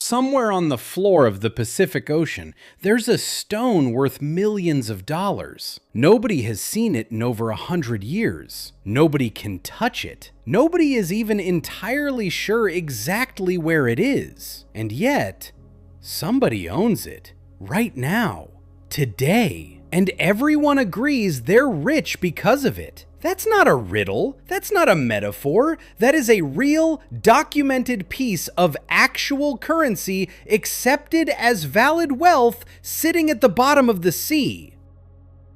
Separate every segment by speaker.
Speaker 1: Somewhere on the floor of the Pacific Ocean, there's a stone worth millions of dollars. Nobody has seen it in over 100 years. Nobody can touch it. Nobody is even entirely sure exactly where it is. And yet, somebody owns it. Right now. Today. And everyone agrees they're rich because of it. That's not a riddle. That's not a metaphor. That is a real, documented piece of actual currency accepted as valid wealth sitting at the bottom of the sea.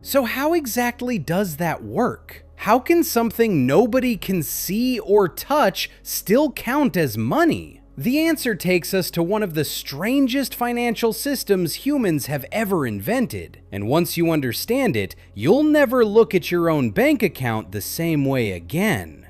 Speaker 1: So how exactly does that work? How can something nobody can see or touch still count as money? The answer takes us to one of the strangest financial systems humans have ever invented. And once you understand it, you'll never look at your own bank account the same way again.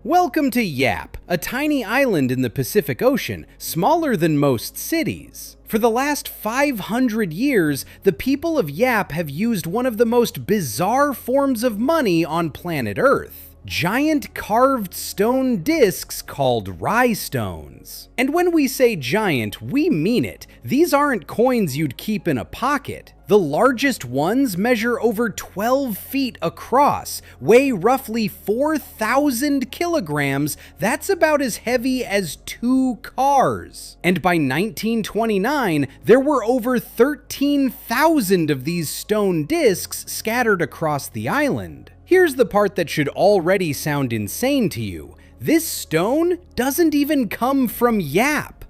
Speaker 1: Welcome to Yap, a tiny island in the Pacific Ocean, smaller than most cities. For the last 500 years, the people of Yap have used one of the most bizarre forms of money on planet Earth. Giant carved stone discs called rhinestones. And when we say giant, we mean it. These aren't coins you'd keep in a pocket. The largest ones measure over 12 feet across, weigh roughly 4,000 kilograms. That's about as heavy as 2 cars. And by 1929, there were over 13,000 of these stone discs scattered across the island. Here's the part that should already sound insane to you. This stone doesn't even come from Yap.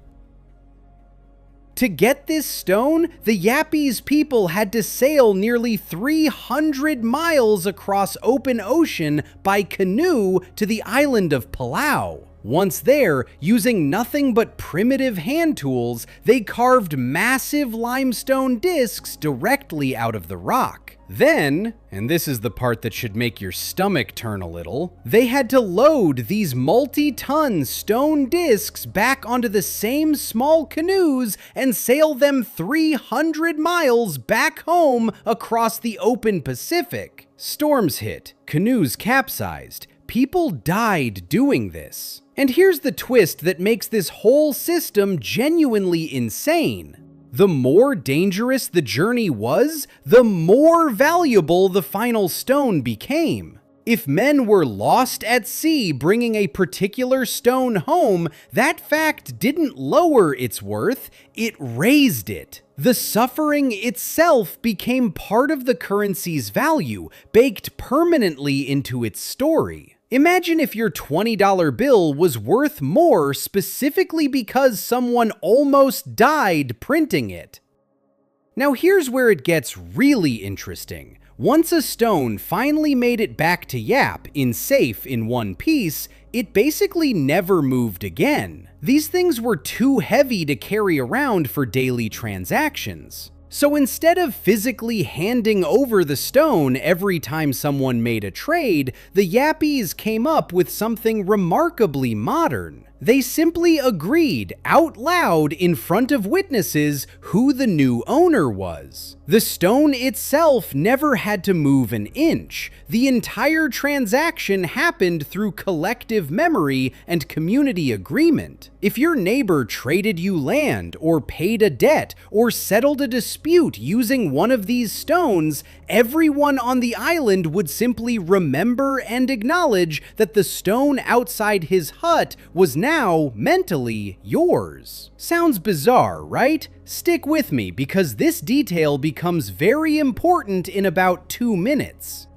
Speaker 1: To get this stone, the Yapese people had to sail nearly 300 miles across open ocean by canoe to the island of Palau. Once there, using nothing but primitive hand tools, they carved massive limestone discs directly out of the rock. Then, and this is the part that should make your stomach turn a little, they had to load these multi-ton stone discs back onto the same small canoes and sail them 300 miles back home across the open Pacific. Storms hit, canoes capsized, people died doing this. And here's the twist that makes this whole system genuinely insane. The more dangerous the journey was, the more valuable the final stone became. If men were lost at sea bringing a particular stone home, that fact didn't lower its worth, it raised it. The suffering itself became part of the currency's value, baked permanently into its story. Imagine if your $20 bill was worth more specifically because someone almost died printing it. Now here's where it gets really interesting. Once a stone finally made it back to Yap safe in one piece, it basically never moved again. These things were too heavy to carry around for daily transactions. So instead of physically handing over the stone every time someone made a trade, the Yappies came up with something remarkably modern. They simply agreed out loud in front of witnesses who the new owner was. The stone itself never had to move an inch. The entire transaction happened through collective memory and community agreement. If your neighbor traded you land, or paid a debt, or settled a dispute using one of these stones, everyone on the island would simply remember and acknowledge that the stone outside his hut was now mentally yours. Sounds bizarre, right? Stick with me because this detail becomes very important in about 2 minutes.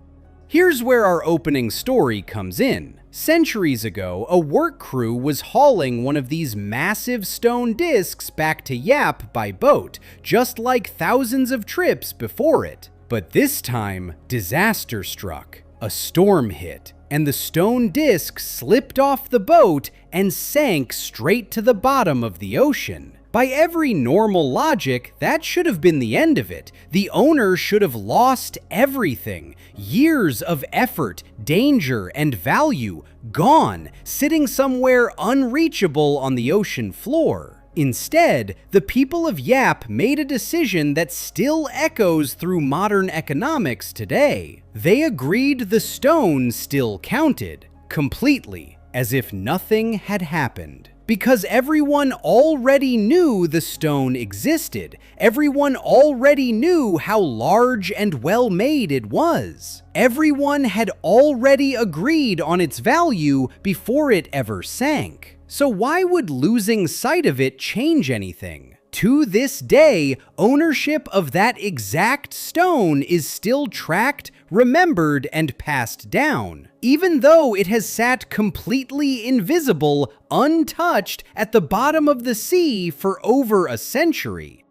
Speaker 1: Here's where our opening story comes in. Centuries ago, a work crew was hauling one of these massive stone discs back to Yap by boat, just like thousands of trips before it. But this time, disaster struck. A storm hit, and the stone disc slipped off the boat and sank straight to the bottom of the ocean. By every normal logic, that should have been the end of it. The owner should have lost everything. Years of effort, danger, and value gone, sitting somewhere unreachable on the ocean floor. Instead, the people of Yap made a decision that still echoes through modern economics today. They agreed the stone still counted, completely, as if nothing had happened. Because everyone already knew the stone existed. Everyone already knew how large and well made it was. Everyone had already agreed on its value before it ever sank. So why would losing sight of it change anything? To this day, ownership of that exact stone is still tracked, remembered, and passed down, even though it has sat completely invisible, untouched, at the bottom of the sea for over a century.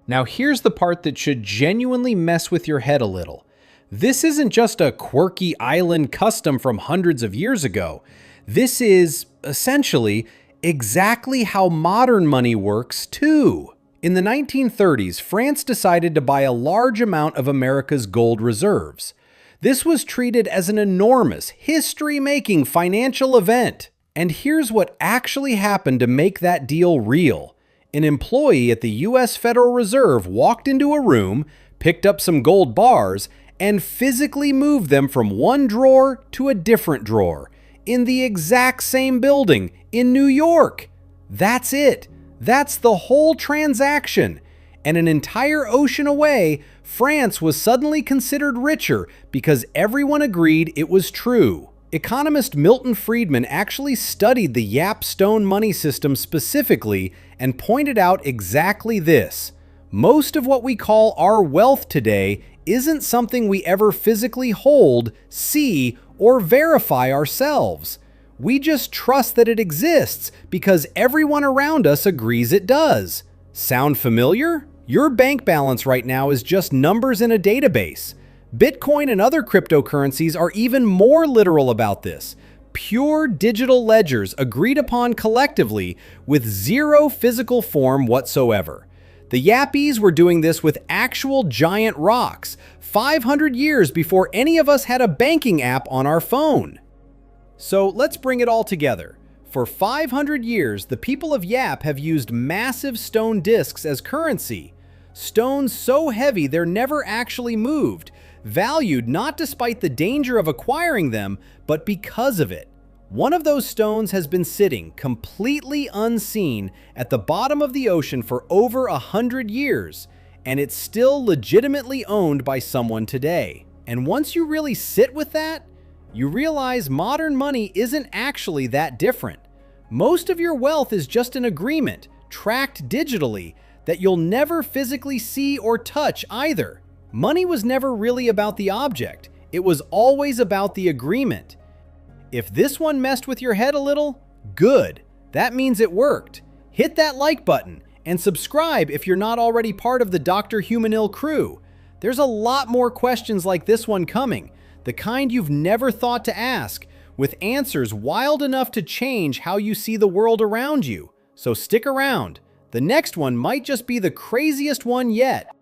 Speaker 1: Now here's the part that should genuinely mess with your head a little. This isn't just a quirky island custom from hundreds of years ago. This is, essentially, exactly how modern money works, too. In the 1930s, France decided to buy a large amount of America's gold reserves. This was treated as an enormous, history-making financial event. And here's what actually happened to make that deal real. An employee at the US Federal Reserve walked into a room, picked up some gold bars, and physically moved them from one drawer to a different drawer, in the exact same building in New York. That's it. That's the whole transaction. And an entire ocean away, France was suddenly considered richer because everyone agreed it was true. Economist Milton Friedman actually studied the Yap stone money system specifically and pointed out exactly this. Most of what we call our wealth today isn't something we ever physically hold, see, or verify ourselves. We just trust that it exists because everyone around us agrees it does. Sound familiar? Your bank balance right now is just numbers in a database. Bitcoin and other cryptocurrencies are even more literal about this. Pure digital ledgers agreed upon collectively with zero physical form whatsoever. The Yappies were doing this with actual giant rocks, 500 years before any of us had a banking app on our phone. So let's bring it all together. For 500 years, the people of Yap have used massive stone discs as currency. Stones so heavy they're never actually moved, valued not despite the danger of acquiring them, but because of it. One of those stones has been sitting completely unseen at the bottom of the ocean for over 100 years, and it's still legitimately owned by someone today. And once you really sit with that, you realize modern money isn't actually that different. Most of your wealth is just an agreement, tracked digitally, that you'll never physically see or touch either. Money was never really about the object. It was always about the agreement. If this one messed with your head a little, good. That means it worked. Hit that like button and subscribe if you're not already part of the Dr. Humanil crew. There's a lot more questions like this one coming, the kind you've never thought to ask, with answers wild enough to change how you see the world around you. So stick around. The next one might just be the craziest one yet.